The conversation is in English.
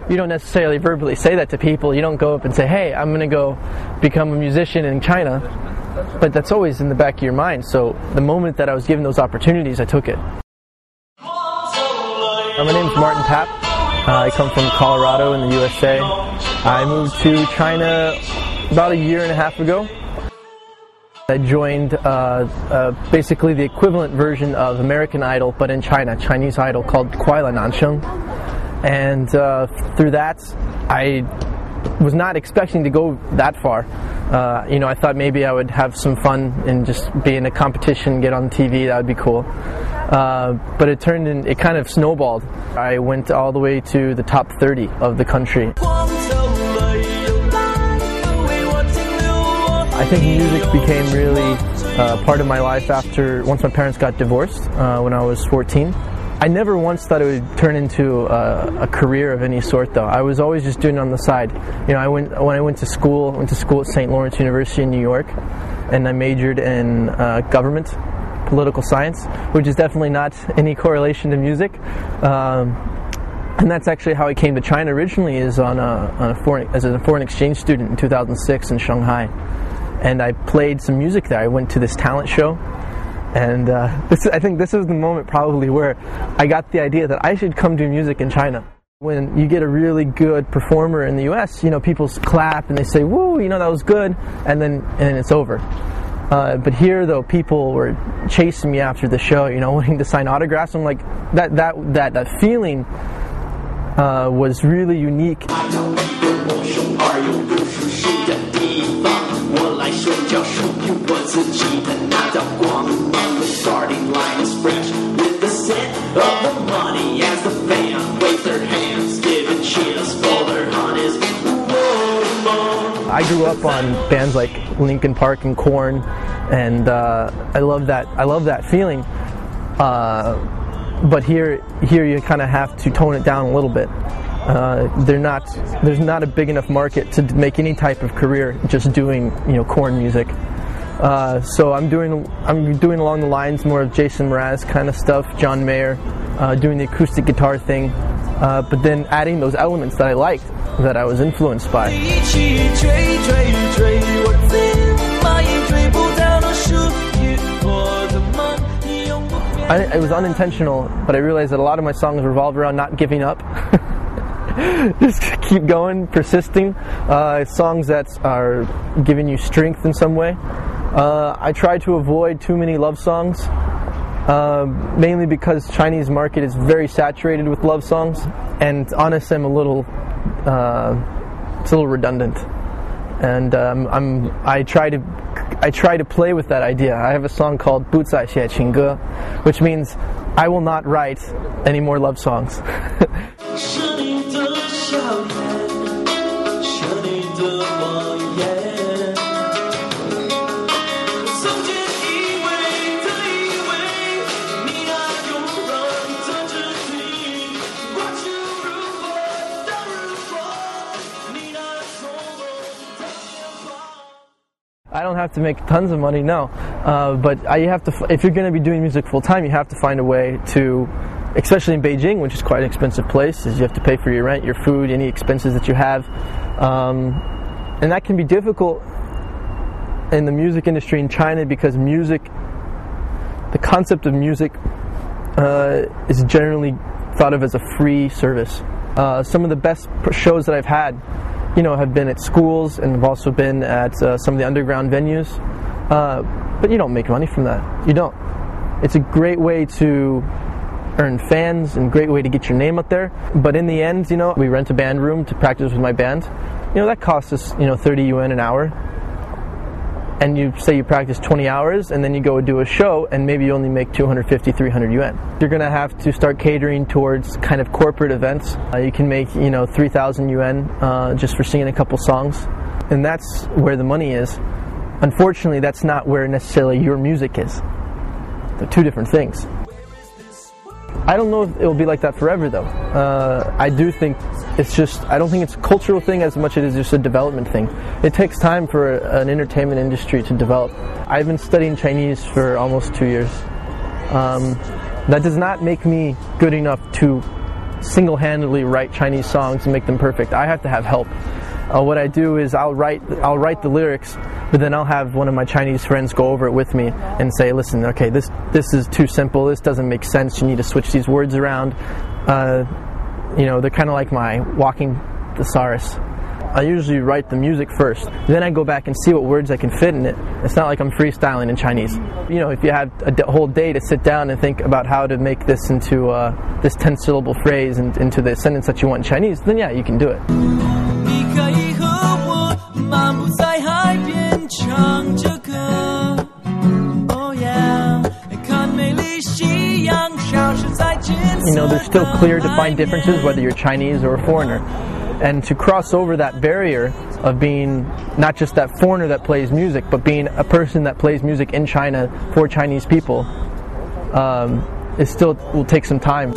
You don't necessarily verbally say that to people. You don't go up and say, hey, I'm going to go become a musician in China. But that's always in the back of your mind. So the moment that I was given those opportunities, I took it. My name's Martin Papp. I come from Colorado in the USA. I moved to China about a year and a half ago. I joined basically the equivalent version of American Idol, but in China, Chinese Idol, called Nanchang. And through that, I was not expecting to go that far. I thought maybe I would have some fun and just be in a competition, get on TV, that would be cool. But it kind of snowballed. I went all the way to the top 30 of the country. I think music became really part of my life once my parents got divorced when I was 14. I never once thought it would turn into a career of any sort, though. I was always just doing it on the side. When I went to school at St. Lawrence University in New York, and I majored in government, political science, which is definitely not any correlation to music. And that's actually how I came to China originally, is as a foreign exchange student in 2006 in Shanghai. And I played some music there. I went to this talent show. And I think this was the moment probably where I got the idea that I should come do music in China. When you get a really good performer in the US, people clap and they say, woo, that was good, and then it's over. But here, though, people were chasing me after the show, wanting to sign autographs. I'm like, that feeling was really unique. Starting line is fresh with the scent of the money as the band wave their hands, giving cheers for their honeys. I grew up on bands like Linkin Park and Korn, and I love that feeling. But here you kind of have to tone it down a little bit. There's not a big enough market to make any type of career just doing Korn music. So I'm doing along the lines more of Jason Mraz kind of stuff, John Mayer, doing the acoustic guitar thing, but then adding those elements that I liked, that I was influenced by. It was unintentional, but I realized that a lot of my songs revolve around not giving up. Just keep going, persisting. Songs that are giving you strength in some way. I try to avoid too many love songs, mainly because Chinese market is very saturated with love songs, and honestly, it's a little redundant. And I try to play with that idea. I have a song called 不再写情歌, which means I will not write any more love songs. I don't have to make tons of money, no. But you have to. If you're going to be doing music full time, you have to find a way to, especially in Beijing, which is quite an expensive place, is you have to pay for your rent, your food, any expenses that you have, and that can be difficult in the music industry in China because the concept of music is generally thought of as a free service. Some of the best shows that I've had, have been at schools, and have also been at some of the underground venues. But you don't make money from that. You don't. It's a great way to earn fans and great way to get your name up there. But in the end, we rent a band room to practice with my band. That costs us, 30 yuan an hour. And you say you practice 20 hours and then you go do a show and maybe you only make 250, 300 yuan. You're going to have to start catering towards kind of corporate events. You can make, 3,000 yuan just for singing a couple songs. And that's where the money is. Unfortunately, that's not where necessarily your music is. They're two different things. I don't know if it will be like that forever, though. I do think I don't think it's a cultural thing as much as it is just a development thing. It takes time for an entertainment industry to develop. I've been studying Chinese for almost 2 years. That does not make me good enough to single-handedly write Chinese songs and make them perfect. I have to have help. What I do is I'll write the lyrics, but then I'll have one of my Chinese friends go over it with me and say, listen, okay, this is too simple, this doesn't make sense, you need to switch these words around. They're kind of like my walking thesaurus. I usually write the music first, then I go back and see what words I can fit in it. It's not like I'm freestyling in Chinese. If you have a whole day to sit down and think about how to make this into this 10-syllable phrase and into the sentence that you want in Chinese, then yeah, you can do it. There's still clear defined differences whether you're Chinese or a foreigner. And to cross over that barrier of being not just that foreigner that plays music, but being a person that plays music in China for Chinese people, it still will take some time.